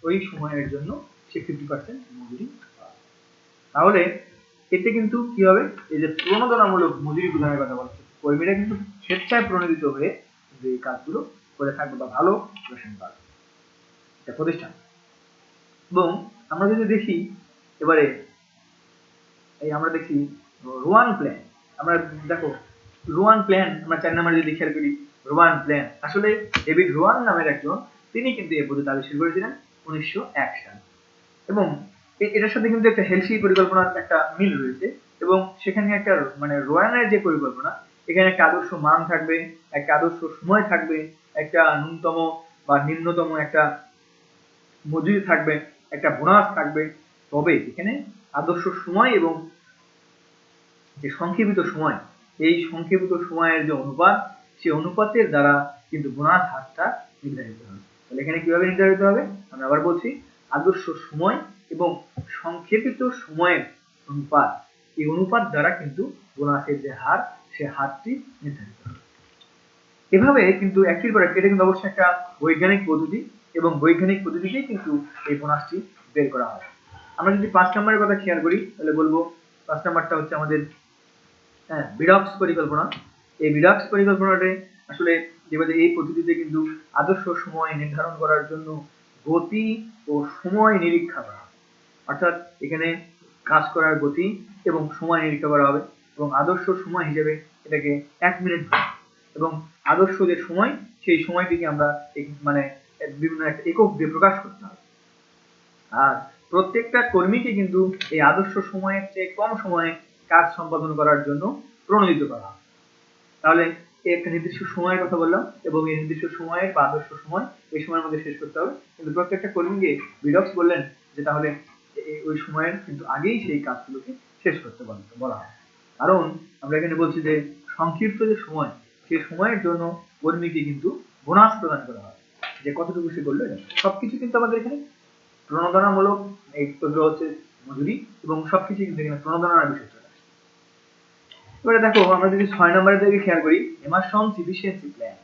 ওই সময়ের জন্য সে 50% মজুরি পাবে। তাহলে এতে কিন্তু কি হবে, এই যে প্রণোদনামূলক মজুরি প্রদানের কথা বলছে, কর্মীরা কিন্তু স্বেচ্ছায় প্রণোদিত হয়ে যে কাজগুলো করে থাকবে বা ভালো বেতন পাবে এটা প্রতিষ্ঠান। এবং আমরা যদি দেখি এবারে এই আমরা দেখি রোয়ান প্ল্যান। আমরা দেখো রোয়ান প্ল্যান আমরা 4 নম্বরে যদি খেয়াল করি, রোয়ান প্ল্যান আসলে ডেভিড রোয়ান নামের একজন, তিনি কিন্তু এই পদ্ধতি আবিষ্কার করেছিলেন 1901 সালে। এবং এটার সাথে কিন্তু একটা হেলসি পরিকল্পনার একটা মিল রয়েছে এবং সেখানে একটা মানে রোয়ানের যে পরিকল্পনা, এখানে একটা আদর্শ মান থাকবে, একটা আদর্শ সময় থাকবে, একটা ন্যূনতম বা নিম্নতম একটা মজুরি থাকবে, একটা বোনাস থাকবে। তবে এখানে আদর্শ সময় এবং যে সংক্ষেপিত সময়, এই সংক্ষেপিত সময়ের যে অনুপাত, সেই অনুপাতের দ্বারা কিন্তু বোনাস হারটা নির্ধারিত হবে। তাহলে এখানে কিভাবে নির্ধারিত হবে, আমরা আবার বলছি আদর্শ সময় এবং সংক্ষেপিত সময়ের অনুপাত, এই অনুপাত দ্বারা কিন্তু বোনাসের যে হার সে হারটি নির্ধারিত হবে। এভাবে কিন্তু একটির পর একটা, এটা কিন্তু অবশ্যই একটা বৈজ্ঞানিক পদ্ধতি এবং বৈজ্ঞানিক পদ্ধতিতেই কিন্তু এই বোনাসটি বের করা হয়। আমরা যদি 5 নম্বরের কথা খেয়াল করি তাহলে বলবো 5 নম্বরটা হচ্ছে আমাদের বিডক্স পরিকল্পনা। এই বিডক্স পরিকল্পনাতে আসলে যেভাবে এই পদ্ধতিতে কিন্তু আদর্শ সময় নির্ধারণ করার জন্য গতি ও সময় নিরীক্ষা করা, অর্থাৎ এখানে কাজ করার গতি এবং সময় নিরীক্ষা করা হবে এবং আদর্শ সময় হিসেবে এটাকে 1 মিনিট এবং আদর্শ যে সময় সেই সময়টিকে আমরা মানে বিভিন্ন একটা একক দিয়ে প্রকাশ করতে হবে। আর প্রত্যেকটা কর্মীকে কিন্তু এই আদর্শ সময়ের চেয়ে কম সময়ে কাজ সম্পাদন করার জন্য প্রণোদিত করা হয়। তাহলে একটা নির্দিষ্ট সময়ের কথা বললাম এবং এই নির্দিষ্ট সময়ের বা আদর্শ সময় এই সময়ের মধ্যে শেষ করতে হবে, কিন্তু প্রত্যেকটা কর্মীকে বিডক্স বললেন যে তাহলে ওই সময়ের কিন্তু আগেই সেই কাজগুলোকে শেষ করতে বলা হয়। কারণ আমরা এখানে বলছি যে সংক্ষিপ্ত যে সময় সেই সময়ের জন্য কর্মীকে কিন্তু বোনাস প্রদান করা হয়, যে কতটুকু সে করলো এটা সবকিছু কিন্তু আমাদের এখানে প্রণোদনামূলক, এগুলো হচ্ছে মজুরি এবং সবকিছু কিন্তু এখানে প্রণোদনার বিষয় চলে আসে। এবারে দেখো আমরা যদি 6 নম্বরের দিকে খেয়াল করি, এমারসন্স এফিসিয়েন্সি প্ল্যান।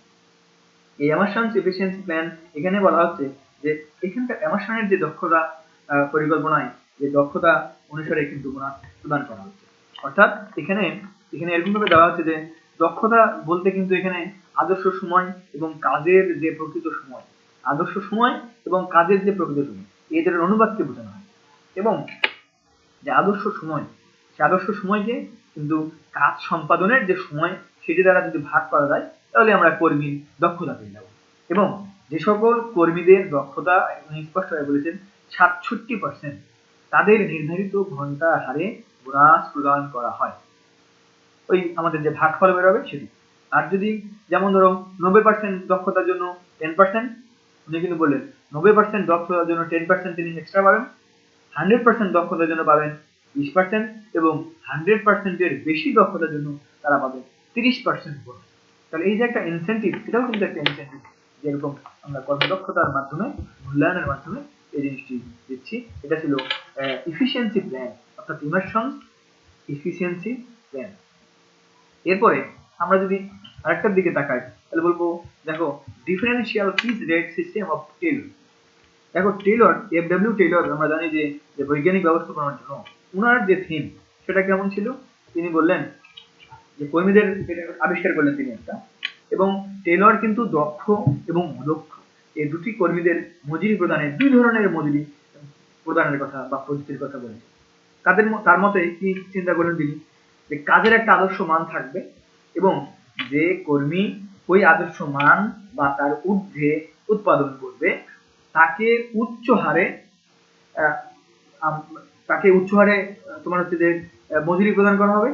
এই এমারসন্স এফিসিয়েন্সি প্ল্যান এখানে বলা হচ্ছে যে এখানকার এমারসনের যে দক্ষতা পরিকল্পনায় যে দক্ষতা অনুসারে কিন্তু বোনাস প্রদান করা হচ্ছে। অর্থাৎ এখানে এরকম ভাবে দেওয়া হচ্ছে যে দক্ষতা বলতে কিন্তু এখানে আদর্শ সময় এবং কাজের যে প্রকৃত সময়, আদর্শ সময় এবং কাজের যে প্রকৃত সময় এদের অনুপাতকে বোঝানো হয় এবং যে আদর্শ সময় সে আদর্শ সময়কে কিন্তু কাজ সম্পাদনের যে সময় সেটি দ্বারা যদি ভাগ করা যায় তাহলে আমরা কর্মীর দক্ষতা পেয়ে যাব। এবং যে সকল কর্মীদের দক্ষতা স্পষ্টভাবে বলেছেন 67% তাদের নির্ধারিত ঘন্টা হারে বোনাস প্রদান করা হয়, ওই আমাদের যে ভাগফল বেরোবে সেটি। আর যদি যেমন ধরো 90% দক্ষতার জন্য 10%, উনি কিন্তু বললেন 90% দক্ষতার জন্য 10% তিনি এক্সট্রা পাবেন, 100% দক্ষতার জন্য পাবেন 20% এবং 100% এর বেশি দক্ষতার জন্য তারা পাবে 30% বোনাস। তাহলে এই যে একটা ইনসেন্টিভ, এটাও কিন্তু একটা ইনসেন্টিভ, যেরকম আমরা কর্মদক্ষতার মাধ্যমে মূল্যায়নের মাধ্যমে এই জিনিসটি দিচ্ছি। এটা ছিল এফিসিয়েন্সি প্ল্যান, অর্থাৎ ইমারসন্স এফিসিয়েন্সি প্ল্যান। এরপরে আমরা যদি আরেকটার দিকে তাকাই তাহলে বলবো দেখো differential fees rate system of Taylor. দেখো টেলর, এফডব্লিউ টেলর আমরা জানি যে বৈজ্ঞানিক ব্যবস্থাপনার জন্য ওনার যে থিম সেটা কেমন ছিল, তিনি বললেন যে কর্মীদের আবিষ্কার করলেন তিনি একটা, এবং টেলর কিন্তু দক্ষ এবং অদক্ষ এই দুটি কর্মীদের মজুরি প্রদানে 2 ধরনের মজুরি প্রদানের কথা বা পদ্ধতির কথা বলেছেন। তার মতে কি চিন্তা করলেন তিনি, যে কাজের একটা আদর্শ মান থাকবে এবং যে কর্মী ওই আদর্শ মান বা তার ঊর্ধ্বে উৎপাদন করবে তাকে উচ্চ হারে তোমার হচ্ছে যে মজুরি প্রদান করা হবে,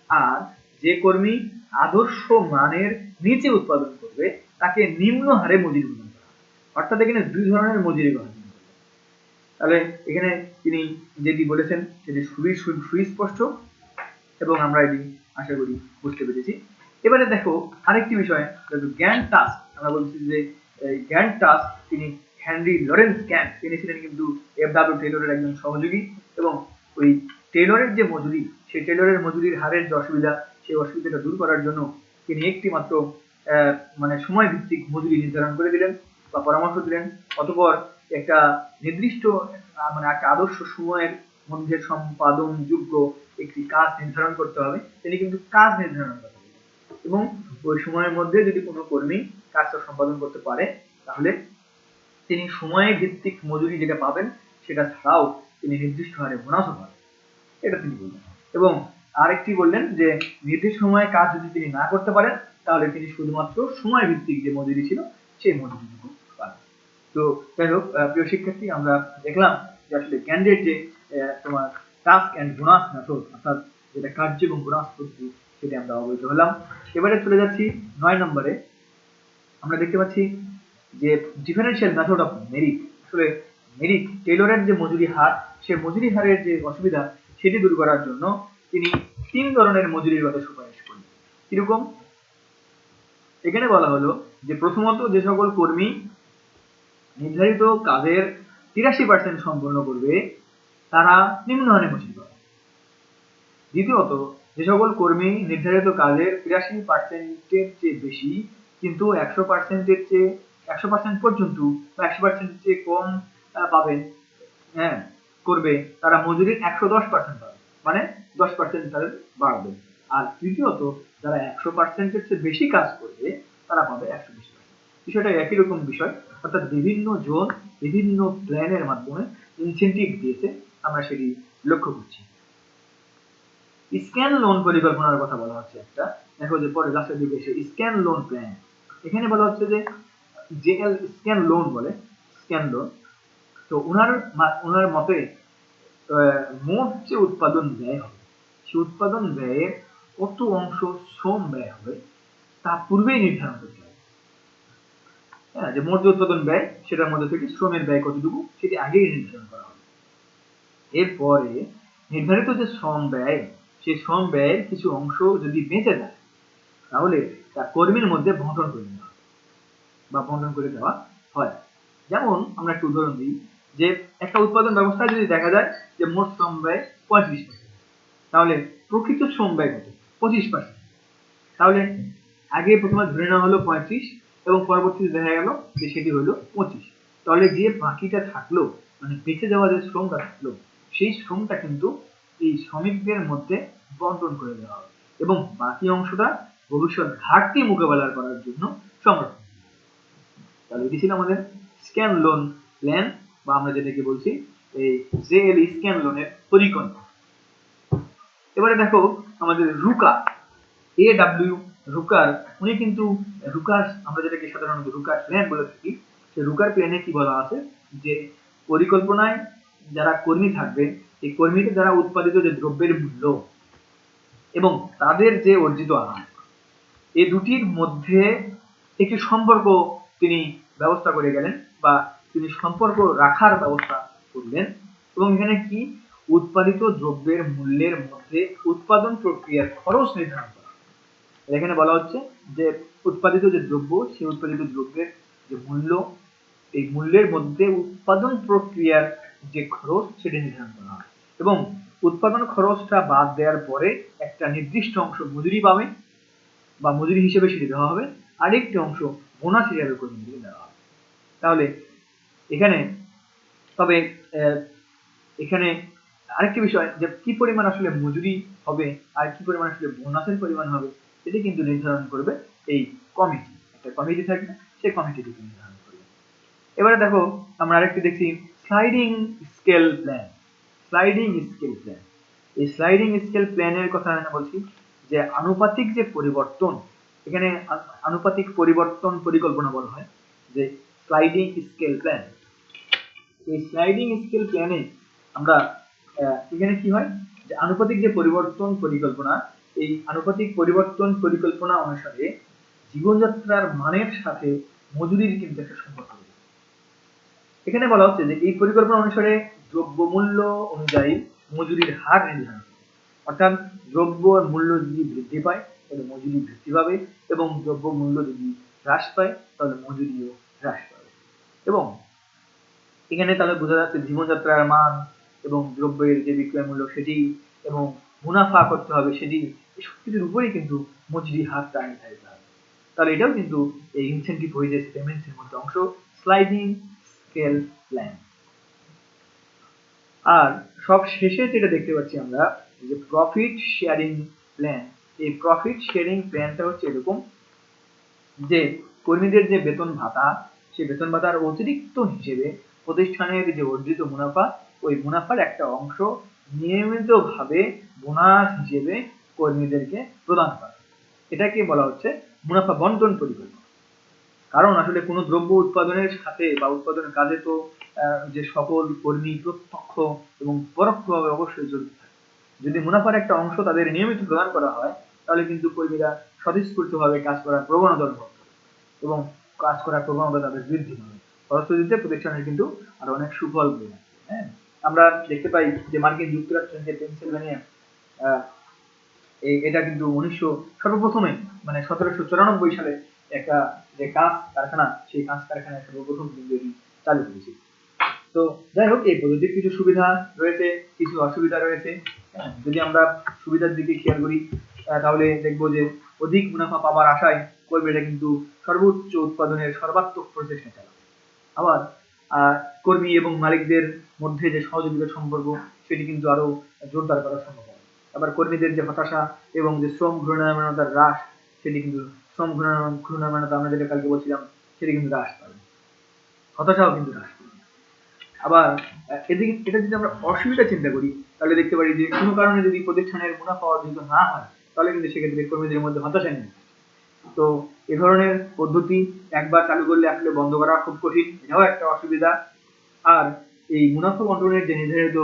আর যে কর্মী আদর্শ মানের নিচে উৎপাদন করবে তাকে নিম্ন হারে মজুরি প্রদান করা হবে। অর্থাৎ এখানে 2 ধরনের মজুরি কথা। তাহলে এখানে তিনি যেটি বলেছেন সেটি খুবই সুস্পষ্ট এবং আমরা এটি আশা করি বুঝতে পেরেছি। এবারে দেখো আরেকটি বিষয়, গ্যান্ট টাস্ক, আমরা বলছি যে গ্যান্ট টাস্ক তিনি হেনরি লরেন্স গ্যান্ট, তিনি ছিলেন কিন্তু এফডব্লিউ টেলরের একজন সহযোগী এবং ওই টেলরের যে মজুরি সেই টেলরের মজুরির হারের যে অসুবিধা সেই অসুবিধাটা দূর করার জন্য তিনি একটি মাত্র মানে সময় ভিত্তিক মজুরি নির্ধারণ করে দিলেন বা পরামর্শ দিলেন। অতঃপর একটা নির্দিষ্ট মানে একটা আদর্শ সময়ের মধ্যে সম্পাদনযোগ্য একটি কাজ নির্ধারণ করতে হবে, তিনি কিন্তু কাজ নির্ধারণ করতে হবে এবং ওই সময়ের মধ্যে যদি কোনো কর্মী কাজটা সম্পাদন করতে পারে তাহলে তিনি সময় ভিত্তিক মজুরি যেটা পাবেন সেটা ছাড়াও তিনি নির্দিষ্ট হারে বোনাসও পাবেন, এটা তিনি বললেন। এবং আরেকটি বললেন যে নির্দিষ্ট সময়ে কাজ যদি তিনি না করতে পারেন তাহলে তিনি শুধুমাত্র সময় ভিত্তিক যে মজুরি ছিল সেই মজুরিটুকু পাবেন। তো যাই হোক প্রিয় শিক্ষার্থী, আমরা দেখলাম যে আসলে ক্যান্ডিডেট যে তোমার টাস্ক এন্ড বোনাস মেথড, অর্থাৎ যেটা কার্য এবং বোনাস পদ্ধতি, সেটা আমরা অবগত হলাম। এবারে চলে যাচ্ছি 9 নম্বরে। আমরা দেখতে পাচ্ছি যে ডিফারেন্সিয়াল মেথড অফ মেরিট। আসলে মেরিট টেলরের যে মজুরি হার, সে মজুরি হারের যে অসুবিধা সেটি দূর করার জন্য তিনি 3 ধরনের মজুরির কথা সুপারিশ করলেন। কিরকম, এখানে বলা হলো যে প্রথমত যে সকল কর্মী নির্ধারিত কাজের 83% সম্পন্ন করবে তারা নিম্নমানের মজুরি পাবে। দ্বিতীয়ত যে সকল কর্মী নির্ধারিত কাজের 83%-এর চেয়ে বেশি কিন্তু 100%-এর চেয়ে 100% পর্যন্ত বা 100%-এর চেয়ে কম পাবেন করবে তারা মজুরির 110% পাবে, মানে 10% তাদের বাড়বে। আর তৃতীয়ত যারা 100%-এর চেয়ে বেশি কাজ করবে তারা পাবে 120%। বিষয়টা একই রকম বিষয়, অর্থাৎ বিভিন্ন জোন বিভিন্ন প্ল্যানের মাধ্যমে ইনসেন্টিভ দিয়েছে, আমরা সেটি লক্ষ্য করছি। স্ক্যান লোন পরিকল্পনার কথা বলা হচ্ছে একটা, দেখো যে পরে লাস্টের দিকে এসে স্ক্যান লোন প্ল্যান, এখানে বলা হচ্ছে যে জেএল স্ক্যান লোন বলে, স্ক্যান লোন। তো ওনার মতে মোট যে উৎপাদন ব্যয় হবে, সেই উৎপাদন ব্যয়ের কত অংশ শ্রম ব্যয় হবে তা পূর্বেই নির্ধারণ করতে হবে। হ্যাঁ, যে মোট যে উৎপাদন ব্যয় সেটার মধ্যে থেকে শ্রমের ব্যয় কতটুকু সেটি আগেই নির্ধারণ করা হবে। এরপরে নির্ধারিত যে শ্রম ব্যয়, সেই শ্রম ব্যয়ের কিছু অংশ যদি বেঁচে যায় তাহলে তা কর্মীর মধ্যে বন্টন করে দেওয়া বা বন্টন করে দেওয়া হয়। যেমন আমরা একটু উদাহরণ দিই, যে একটা উৎপাদন ব্যবস্থায় যদি দেখা যায় যে মোট শ্রম ব্যয় 35%, তাহলে প্রকৃত শ্রম ব্যয় কত? 25%। তাহলে আগে প্রথমে ধরে নেওয়া হলো 35 এবং পরবর্তীতে দেখা গেল যে সেটি হলো 25। তাহলে যে বাকিটা থাকলো, মানে বেঁচে যাওয়া যে শ্রমটা থাকলো, সেই শ্রমটা কিন্তু এই শ্রমিকদের মধ্যে বন্টন করে দেওয়া হবে এবং বাকি অংশটা ভবিষ্যৎ ঘাটতি মোকাবেলা করার জন্য সংরক্ষণ। তাহলে এটি ছিল আমাদের স্ক্যান লোন প্ল্যান, বা আমরা যেটাকে বলছি এই জেএল স্ক্যান লোনের পরিকল্পনা। এবারে দেখো আমাদের রুকা, AW রুকার, উনি কিন্তু রুকার, আমরা যেটাকে সাধারণত রুকার প্ল্যান বলে থাকি, সেই রুকার প্ল্যানে কি বলা আছে যে পরিকল্পনায় যারা কর্মী থাকবে, এই কর্মীদের দ্বারা উৎপাদিত যে দ্রব্যের মূল্য এবং তাদের যে অর্জিত আয়, এই দুটির মধ্যে একটি সম্পর্ক তিনি ব্যবস্থা করে গেলেন, বা তিনি সম্পর্ক রাখার ব্যবস্থা করলেন। এবং এখানে কি উৎপাদিত দ্রব্যের মূল্যের মধ্যে উৎপাদন প্রক্রিয়ার খরচ নির্ধারণ করা। এখানে বলা হচ্ছে যে উৎপাদিত যে দ্রব্য, সেই উৎপাদিত দ্রব্যের যে মূল্য, এই মূল্যের মধ্যে উৎপাদন প্রক্রিয়ার যে খরচ সেটি নির্ধারণ করা হয় এবং উৎপাদন খরচটা বাদ দেওয়ার পরে একটা নির্দিষ্ট অংশ মজুরি পাবে বা মজুরি হিসেবে সেটি দেওয়া হবে, আরেকটি অংশ বোনাস হিসেবে কর্মীদেরকে দেওয়া হবে। তাহলে এখানে তবে এখানে আরেকটি বিষয়, যে কি পরিমাণ আসলে মজুরি হবে আর কি পরিমাণ আসলে বোনাসের পরিমাণ হবে, সেটি কিন্তু নির্ধারণ করবে এই কমিটি। একটা কমিটি থাকবে, সেই কমিটিটি নির্ধারণ করবে। এবারে দেখো আমরা আরেকটি দেখছি sliding scale plan. Sliding scale plan, এই স্লাইডিং স্কেল প্ল্যানের কথা আমি বলছি যে আনুপাতিক যে পরিবর্তন, এখানে আনুপাতিক পরিবর্তন পরিকল্পনা বলা হয় যে স্লাইডিং স্কেল প্ল্যান। এই স্লাইডিং স্কেল প্ল্যানে আমরা এখানে কি হয় যে আনুপাতিক যে পরিবর্তন পরিকল্পনা, এই আনুপাতিক পরিবর্তন পরিকল্পনা অনুসারে জীবনযাত্রার মানের সাথে মজুরির কিন্তু একটা সম্পর্ক রয়েছে। এখানে বলা হচ্ছে যে এই পরিকল্পনা অনুসারে দ্রব্যমূল্য অনুযায়ী মজুরির হার নির্ধারণ, অর্থাৎ দ্রব্য মূল্য যদি বৃদ্ধি পায় তাহলে মজুরি বৃদ্ধি পাবে এবং দ্রব্য মূল্য যদি হ্রাস পায় তাহলে মজুরিও হ্রাস পাবে। এবং এখানে তাহলে বোঝা যাচ্ছে জীবনযাত্রার মান এবং দ্রব্যের যে বিক্রয় মূল্য সেটি এবং মুনাফা করতে হবে সেটি, এই সবকিছুর উপরেই কিন্তু মজুরি হারটা নির্ধারিত হবে। তাহলে এটাও কিন্তু এই ইনসেন্টিভ ওয়েজেস পেমেন্টসের মধ্যে অংশ, স্লাইডিং স্কেল প্ল্যান। আর সব শেষে যেটা দেখতে পাচ্ছি আমরা যে প্রফিট শেয়ারিং প্ল্যান। এই প্রফিট শেয়ারিং প্ল্যানটা হচ্ছে এরকম যে কর্মীদের যে বেতন ভাতা, সেই বেতন ভাতার অতিরিক্ত হিসেবে প্রতিষ্ঠানের যে অর্জিত মুনাফা, ওই মুনাফার একটা অংশ নিয়মিতভাবে বোনাস হিসেবে কর্মীদেরকে প্রদান করা। এটাকে বলা হচ্ছে মুনাফা বন্টন পরিকল্পনা। কারণ আসলে কোনো দ্রব্য উৎপাদনের সাথে বা উৎপাদনের কাজে তো যে সকল কর্মী প্রত্যক্ষ এবং পরোক্ষভাবে অবশ্যই জড়িত থাকে। যদি মুনাফার একটা অংশ তাদের নিয়মিত প্রদান করা হয় তাহলে কিন্তু কর্মীরা স্বতঃস্ফূর্তভাবে কাজ করার প্রবণতা অনুভব করে এবং কাজ করার প্রবণতা তাদের বৃদ্ধি পাবে। ফলশ্রুতিতে প্রতিষ্ঠানের কিন্তু আরো অনেক সুফল পেয়ে যাচ্ছে। হ্যাঁ, আমরা দেখতে পাই যে মার্কিন যুক্তরাষ্ট্রের যে পেনসিলভেনিয়া, এটা কিন্তু সর্বপ্রথমে মানে 1794 সালে একটা যে কাঁচ কারখানা, সেই কাঁচ কারখানায় সর্বপ্রথম কিন্তু এটি চালু করেছিল। তো যাই হোক, এই পদ্ধতির কিছু সুবিধা রয়েছে, কিছু অসুবিধা রয়েছে। যদি আমরা সুবিধার দিকে খেয়াল করি তাহলে দেখবো যে অধিক মুনাফা পাওয়ার আশায় কর্মীরা কিন্তু সর্বোচ্চ উৎপাদনের সর্বাত্মক প্রচেষ্টা চালায়। আবার কর্মী এবং মালিকদের মধ্যে যে সহযোগিতার সম্পর্ক সেটি কিন্তু আরো জোরদার করা সম্ভব হয়। আবার কর্মীদের যে হতাশা এবং যে শ্রম ঘূর্ণায়মানতার হ্রাস, সেটি কিন্তু শ্রম ঘূর্ণায়মানতা আমরা যেটা কালকে বলছিলাম সেটি কিন্তু হ্রাস পাবে, হতাশাও কিন্তু হ্রাস পাবে। আবার এদিকে এটা যদি আমরা অসুবিধা চিন্তা করি তাহলে দেখতে পারি যে কোনো কারণে যদি প্রতিষ্ঠানের মুনাফা অর্জিত না হয় তাহলে কিন্তু সেক্ষেত্রে কর্মীদের মধ্যে হতাশা নেই। তো এ ধরনের পদ্ধতি একবার চালু করলে আসলে বন্ধ করা খুব কঠিন, এটাও একটা অসুবিধা। আর এই মুনাফা বন্টনের যে নির্ধারিত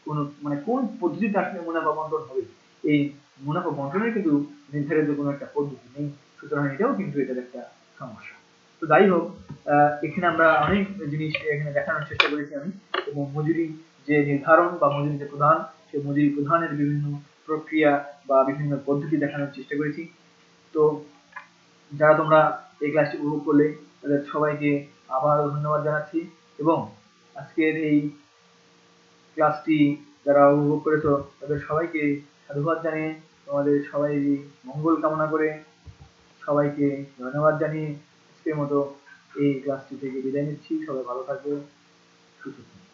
কোন মানে কোন পদ্ধতিতে আসলে মুনাফা বন্টন হবে, এই মুনাফা বন্টনের কিন্তু নির্ধারিত কোনো একটা পদ্ধতি নেই, সুতরাং এটাও কিন্তু এটার একটা সমস্যা। তো যাই হোক, এখানে আমরা অনেক জিনিস এখানে দেখানোর চেষ্টা করেছি আমি, এবং মজুরি যে নির্ধারণ বা মজুরি যে প্রদান, সেই মজুরি প্রদানের বিভিন্ন প্রক্রিয়া বা বিভিন্ন পদ্ধতি দেখানোর চেষ্টা করেছি। তো যারা তোমরা এই ক্লাসটি উপভোগ করলে তাদের সবাইকে আবারও ধন্যবাদ জানাচ্ছি, এবং আজকের এই ক্লাসটি যারা উপভোগ করেছো তাদের সবাইকে সাধুবাদ জানিয়ে, তোমাদের সবাই মঙ্গল কামনা করে, সবাইকে ধন্যবাদ জানিয়ে আজকের মতো এই ক্লাসটি থেকে বিদায় নিচ্ছি। সবাই ভালো থাকবে, সুস্থ থাকবে।